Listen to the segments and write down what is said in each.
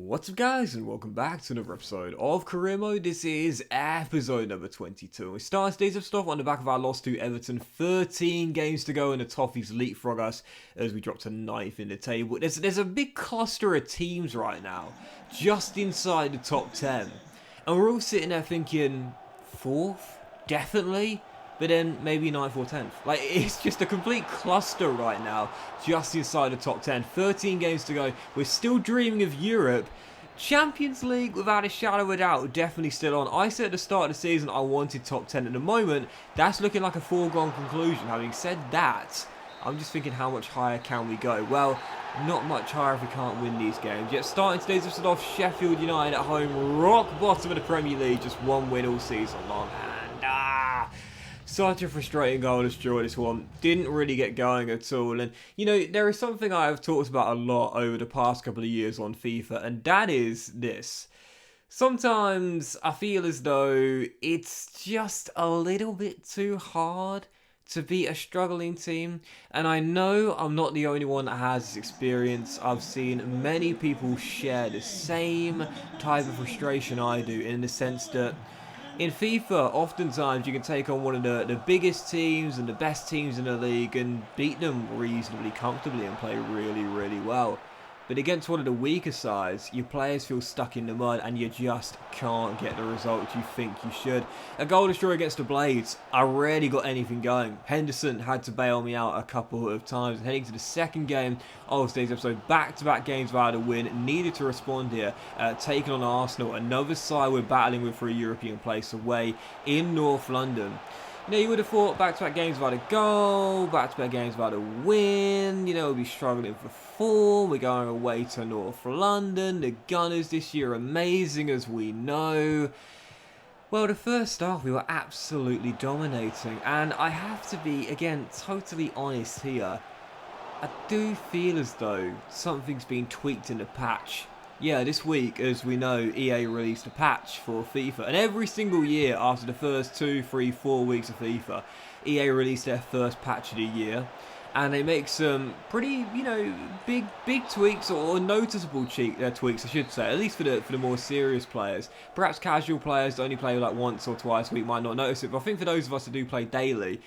What's up guys, and welcome back to another episode of Career Mode. This is episode number 22. We start today's stuff on the back of our loss to Everton. 13 games to go and the Toffees leapfrog us as we drop to 9th in the table. There's a big cluster of teams right now, just inside the top 10. And we're all sitting there thinking, 4th? Definitely? But then maybe 9th or 10th. Like, it's just a complete cluster right now, just inside the top 10. 13 games to go. We're still dreaming of Europe. Champions League, without a shadow of a doubt, definitely still on. I said at the start of the season I wanted top 10. At the moment, that's looking like a foregone conclusion. Having said that, I'm just thinking, how much higher can we go? Well, not much higher if we can't win these games. Yet starting today's episode off, Sheffield United at home, rock bottom of the Premier League, just one win all season long. And such a frustrating goalless draw this one. Didn't really get going at all. And, you know, there is something I have talked about a lot over the past couple of years on FIFA, and that is this. Sometimes I feel as though it's just a little bit too hard to beat a struggling team. And I know I'm not the only one that has this experience. I've seen many people share the same type of frustration I do, in the sense that in FIFA, oftentimes you can take on one of the biggest teams and the best teams in the league and beat them reasonably comfortably and play really, really well. But against one of the weaker sides, your players feel stuck in the mud and you just can't get the results you think you should. A goalless draw against the Blades, I rarely got anything going. Henderson had to bail me out a couple of times. Heading to the second game of today's episode, back-to-back games without a win, needed to respond here. Taking on Arsenal, another side we're battling with for a European place away in North London. You know, you would have thought back-to-back games without a goal, back-to-back games without a win, you know, we'll be struggling for form. We're going away to North London. The Gunners this year are amazing, as we know. Well, the first half we were absolutely dominating, and I have to be, again, totally honest here. I do feel as though something's been tweaked in the patch. Yeah, this week, as we know, EA released a patch for FIFA. And every single year, after the first 2, 3, 4 weeks of FIFA, EA released their first patch of the year. And they make some pretty, you know, big tweaks, or noticeable tweaks, I should say, at least for the more serious players. Perhaps casual players that only play like once or twice a week might not notice it. But I think for those of us that do play daily,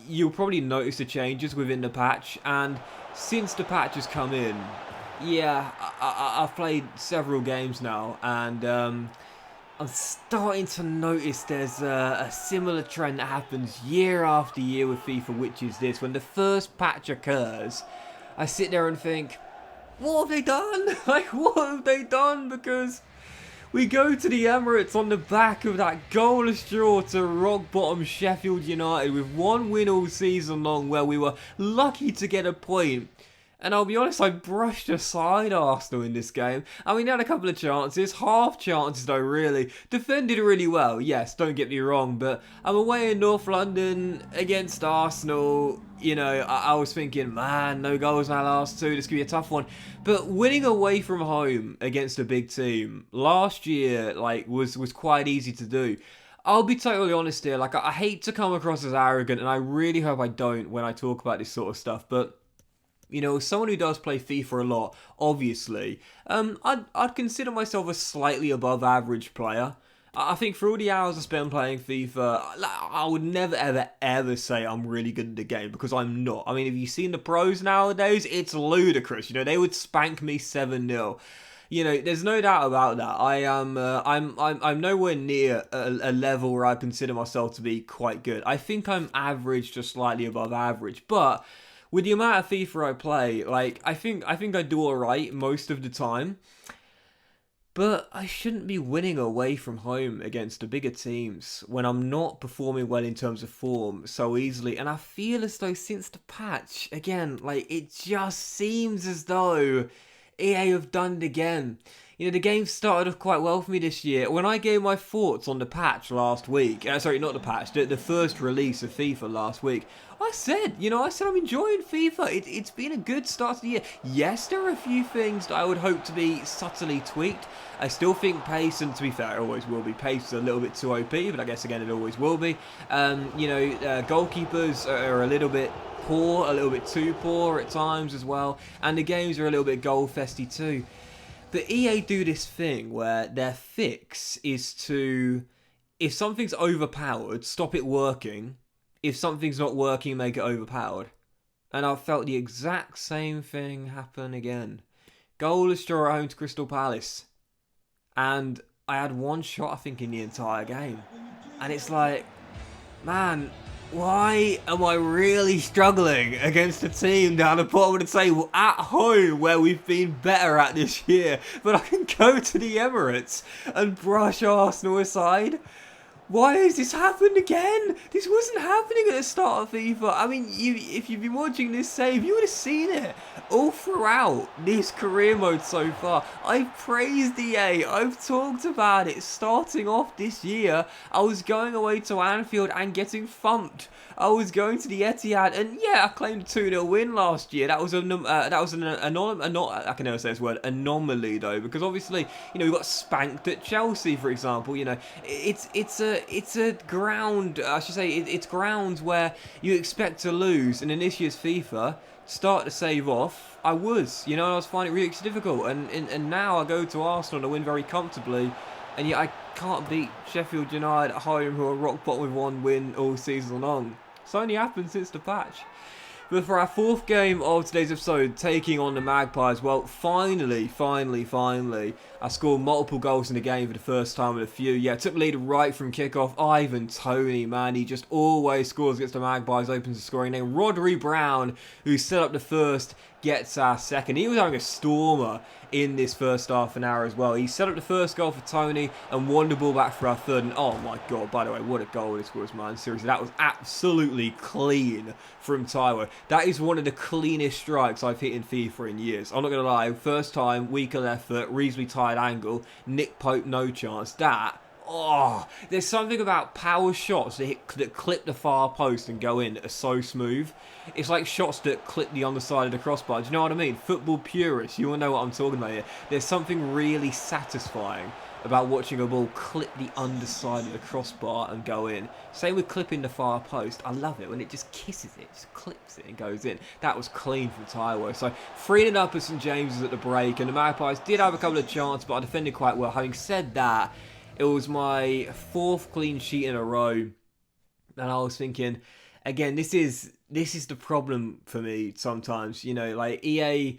you'll probably notice the changes within the patch. And since the patch has come in, yeah, I've played several games now, and I'm starting to notice there's a similar trend that happens year after year with FIFA, which is this. When the first patch occurs, I sit there and think, what have they done? Like, what have they done? Because we go to the Emirates on the back of that goalless draw to rock bottom Sheffield United with one win all season long, where we were lucky to get a point. And I'll be honest, I brushed aside Arsenal in this game. I mean, they had a couple of chances, half chances though, really. Defended really well, yes, don't get me wrong, but I'm away in North London against Arsenal. You know, I was thinking, man, no goals in our last two, this could be a tough one. But winning away from home against a big team last year, like, was quite easy to do. I'll be totally honest here, like, I hate to come across as arrogant, and I really hope I don't when I talk about this sort of stuff, but you know, someone who does play FIFA a lot, obviously, I'd consider myself a slightly above average player. I think for all the hours I spend playing FIFA, I would never, ever say I'm really good at the game, because I'm not. I mean, have you seen the pros nowadays? It's ludicrous. You know, they would spank me 7-0. You know, there's no doubt about that. I'm nowhere near a level where I consider myself to be quite good. I think I'm average to slightly above average, but with the amount of FIFA I play, like, I think I do alright most of the time. But I shouldn't be winning away from home against the bigger teams when I'm not performing well in terms of form so easily. And I feel as though since the patch, again, like, it just seems as though EA have done it again. You know, the game started off quite well for me this year. When I gave my thoughts on the patch last week, sorry, not the patch, the first release of FIFA last week, I said I'm enjoying FIFA. It's been a good start to the year. Yes, there are a few things that I would hope to be subtly tweaked. I still think pace, and to be fair, it always will be. Pace is a little bit too OP, but I guess again it always will be. Goalkeepers are a little bit poor, a little bit too poor at times as well, and the games are a little bit goal-festy too. But EA do this thing where their fix is to, if something's overpowered, stop it working. If something's not working, make it overpowered. And I felt the exact same thing happen again. Goalless draw at home to Crystal Palace. And I had one shot, I think, in the entire game. And it's like, man, why am I really struggling against a team down the bottom of the table at home where we've been better at this year? But I can go to the Emirates and brush Arsenal aside. Why has this happened again? This wasn't happening at the start of FIFA. I mean, if you've been watching this save, you would have seen it all throughout this career mode so far. I've praised EA. I've talked about it starting off this year. I was going away to Anfield and getting thumped. I was going to the Etihad, and yeah, I claimed a 2-0 win last year. That was an I can never say this word, anomaly though, because obviously, you know, we got spanked at Chelsea, for example. You know, it's a ground. I should say it's grounds where you expect to lose, and in this year's FIFA, start to save off. I was finding it really difficult, and now I go to Arsenal and win very comfortably. And yet I can't beat Sheffield United at home, who are rock bottom with one win all season long. It's only happened since the patch. But for our fourth game of today's episode, taking on the Magpies, well, finally, I scored multiple goals in the game for the first time in a few. Yeah, took the lead right from kickoff. Ivan Toney, man, he just always scores against the Magpies, opens the scoring. Then Rodri Brown, who set up the first, gets our second. He was having a stormer in this first half an hour as well. He set up the first goal for Toney and won the ball back for our third. And oh my god, by the way, what a goal this was, man. Seriously, that was absolutely clean from Taiwo. That is one of the cleanest strikes I've hit in FIFA in years. I'm not going to lie, first time, weaker left foot, reasonably tight angle, Nick Pope, no chance. There's something about power shots that clip the far post and go in that are so smooth. It's like shots that clip the underside of the crossbar. Do you know what I mean? Football purists, you will know what I'm talking about here. There's something really satisfying about watching a ball clip the underside of the crossbar and go in. Same with clipping the far post. I love it when it just kisses it, just clips it and goes in. That was clean from Taiwo. So 3-0 up at St James's at the break, and the Magpies did have a couple of chances, but I defended quite well. Having said that, it was my fourth clean sheet in a row, and I was thinking, again, this is the problem for me sometimes. You know, like EA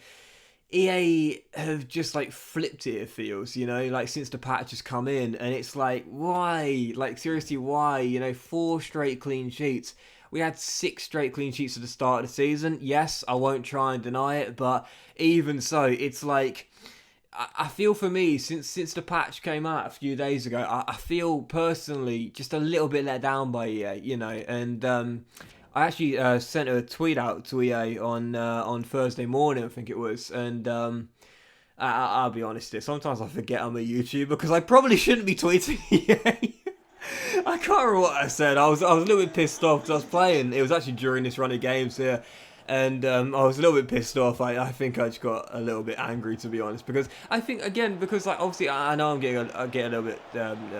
have just like flipped it feels, you know, like since the patch has come in, and it's like, why? Like seriously, why? You know, 4 straight clean sheets. We had 6 straight clean sheets at the start of the season. Yes, I won't try and deny it, but even so, it's like, I feel for me, since the patch came out a few days ago, I feel personally just a little bit let down by EA, you know, and I actually sent a tweet out to EA on Thursday morning, I think it was, and I'll be honest here, sometimes I forget I'm a YouTuber because I probably shouldn't be tweeting EA. I can't remember what I said. I was a little bit pissed off because I was playing. It was actually during this run of games here. And I was a little bit pissed off. I think I just got a little bit angry, to be honest, because I think, again, because like obviously I know I'm getting a little bit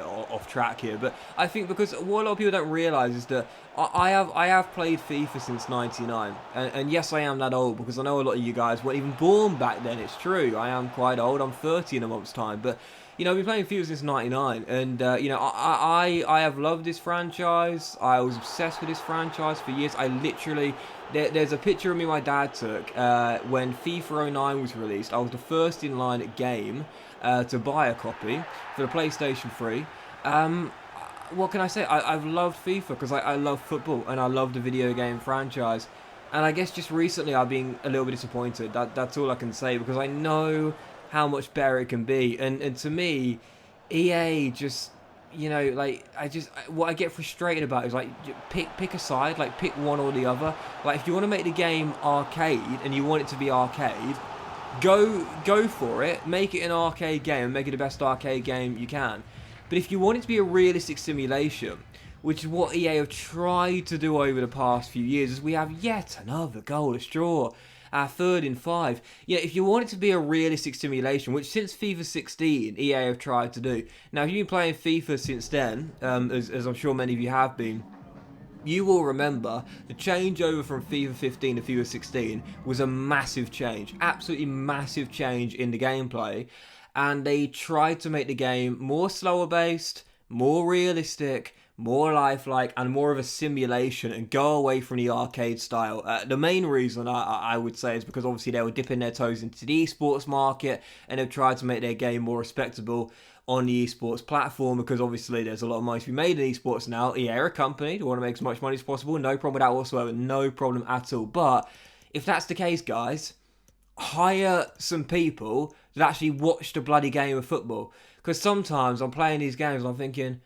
off track here, but I think because what a lot of people don't realise is that I have played FIFA since '99, and yes, I am that old because I know a lot of you guys weren't even born back then. It's true, I am quite old. I'm 30 in a month's time, but you know, I've been playing FIFA since '99, and you know, I have loved this franchise. I was obsessed with this franchise for years. I literally, there's a picture of me my dad took when FIFA 09 was released. I was the first in line at Game to buy a copy for the PlayStation 3. What can I say? I've loved FIFA because I love football and I love the video game franchise. And I guess just recently I've been a little bit disappointed. That's all I can say, because I know how much better it can be, and to me, EA just, you know, like what I get frustrated about is like pick a side, like pick one or the other. Like if you want to make the game arcade and you want it to be arcade, go for it, make it an arcade game and make it the best arcade game you can. But if you want it to be a realistic simulation, which is what EA have tried to do over the past few years, is we have yet another goalless draw. Our third in 5. Yeah, if you want it to be a realistic simulation, which since FIFA 16 EA have tried to do. Now, if you've been playing FIFA since then, as I'm sure many of you have been, you will remember the changeover from FIFA 15 to FIFA 16 was a massive change. Absolutely massive change in the gameplay. and they tried to make the game more slower based, more realistic, more lifelike, and more of a simulation, and go away from the arcade style. The main reason I would say is because obviously they were dipping their toes into the esports market, and they've tried to make their game more respectable on the esports platform, because obviously there's a lot of money to be made in esports now. EA are a company, they want to make as much money as possible, no problem with that whatsoever, no problem at all. But if that's the case, guys, hire some people that actually watch the bloody game of football. Because sometimes I'm playing these games and I'm thinking,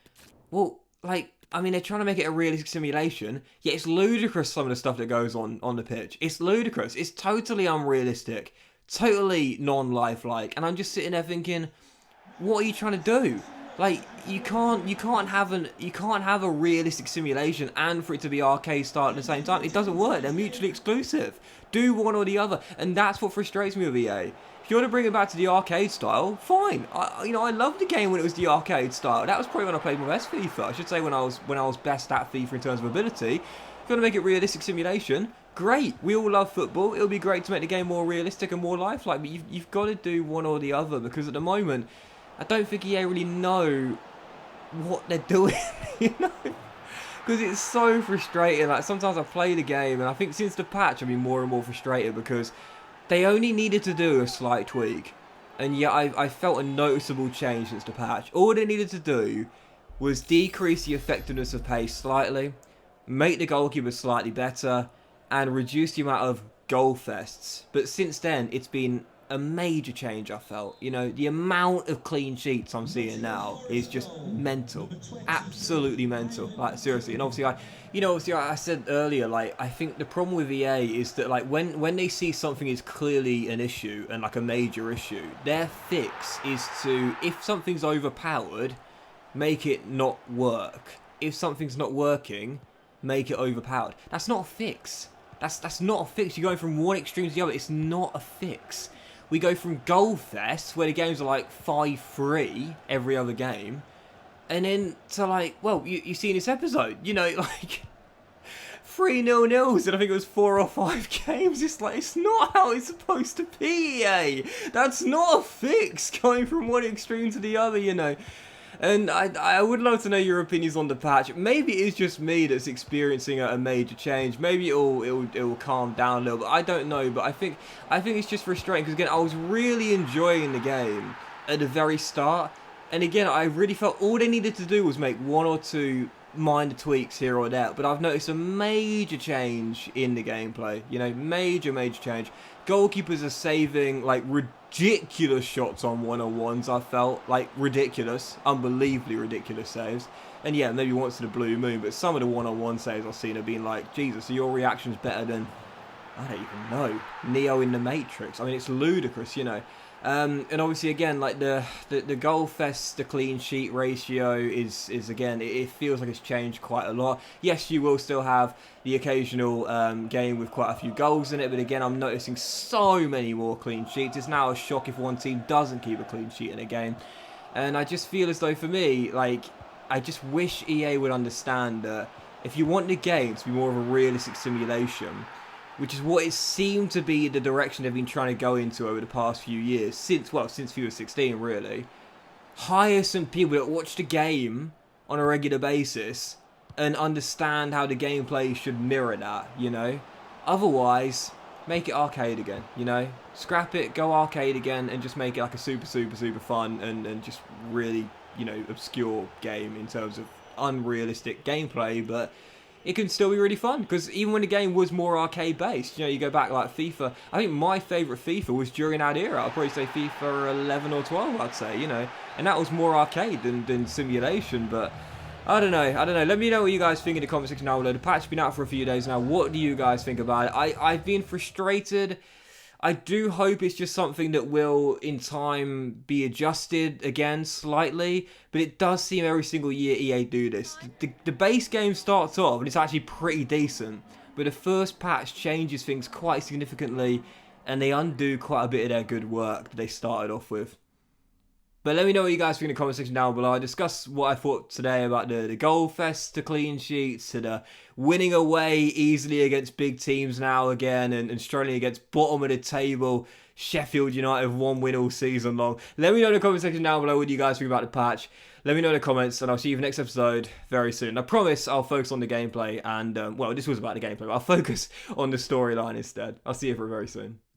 well, like, I mean, they're trying to make it a realistic simulation, yet it's ludicrous some of the stuff that goes on the pitch. It's ludicrous. It's totally unrealistic, totally non-lifelike, and I'm just sitting there thinking, what are you trying to do? Like, you can't have a realistic simulation and for it to be arcade style at the same time. It doesn't work. They're mutually exclusive. Do one or the other, and that's what frustrates me with EA. If you want to bring it back to the arcade style, fine. I loved the game when it was the arcade style. That was probably when I played my best FIFA. I should say when I was best at FIFA in terms of ability. If you want to make it realistic simulation, great. We all love football. It'll be great to make the game more realistic and more lifelike. But you've got to do one or the other, because at the moment, I don't think EA really know what they're doing. You know. Because it's so frustrating. Like, sometimes I play the game, and I think since the patch I've been more and more frustrated, because they only needed to do a slight tweak, and yet I felt a noticeable change since the patch. All they needed to do was decrease the effectiveness of pace slightly, make the goalkeeper slightly better, and reduce the amount of goal fests. But since then, it's been a major change, I felt. You know, the amount of clean sheets I'm seeing now is just mental. Absolutely mental. Like, seriously. And obviously, I said earlier, like, I think the problem with EA is that, like, when they see something is clearly an issue and, like, a major issue, their fix is to, if something's overpowered, make it not work. If something's not working, make it overpowered. That's not a fix. That's not a fix. You're going from one extreme to the other. It's not a fix. We go from goal fest, where the games are like 5-3 every other game, and then to, like, well, you see in this episode, you know, like 3-0-0s, and I think it was 4 or 5 games. It's like, it's not how it's supposed to be, EA. That's not a fix, going from one extreme to the other, you know. And I would love to know your opinions on the patch. Maybe it's just me that's experiencing a major change. Maybe it'll calm down a little bit. I don't know, but I think it's just frustrating, because again, I was really enjoying the game at the very start, and again, I really felt all they needed to do was make one or two minor tweaks here or there. But I've noticed a major change in the gameplay. You know, major change. Goalkeepers are saving, like, ridiculous shots on one-on-ones, I felt. Like, ridiculous. Unbelievably ridiculous saves. And yeah, maybe once in a blue moon, but some of the one-on-one saves I've seen have been like, Jesus, so your reaction's better than, I don't even know, Neo in the Matrix. I mean, it's ludicrous, you know. And obviously, again, like the goal fest, the clean sheet ratio is again, it feels like it's changed quite a lot. Yes, you will still have the occasional game with quite a few goals in it, but again, I'm noticing so many more clean sheets. It's now a shock if one team doesn't keep a clean sheet in a game. And I just feel as though, for me, like, I just wish EA would understand that if you want the game to be more of a realistic simulation, which is what it seemed to be the direction they've been trying to go into over the past few years, since FIFA 16, really. Hire some people that watch the game on a regular basis and understand how the gameplay should mirror that, you know? Otherwise, make it arcade again, you know? Scrap it, go arcade again, and just make it like a super fun and just really, you know, obscure game in terms of unrealistic gameplay, but it can still be really fun, because even when the game was more arcade based, you know, you go back like FIFA, I think my favourite FIFA was during that era. I'd probably say FIFA 11 or 12, I'd say, you know, and that was more arcade than simulation. But I don't know. Let me know what you guys think in the comment section down below. The patch has been out for a few days now. What do you guys think about it? I've been frustrated. I do hope it's just something that will, in time, be adjusted again slightly. But it does seem every single year EA do this. The base game starts off and it's actually pretty decent. But the first patch changes things quite significantly. And they undo quite a bit of their good work that they started off with. But let me know what you guys think in the comment section down below. I discussed what I thought today about the goal fest, to clean sheets, to the winning away easily against big teams now again, and struggling against bottom of the table Sheffield United have one win all season long. Let me know in the comment section down below what you guys think about the patch. Let me know in the comments, and I'll see you for the next episode very soon. I promise I'll focus on the gameplay, and, well, this was about the gameplay, but I'll focus on the storyline instead. I'll see you for very soon.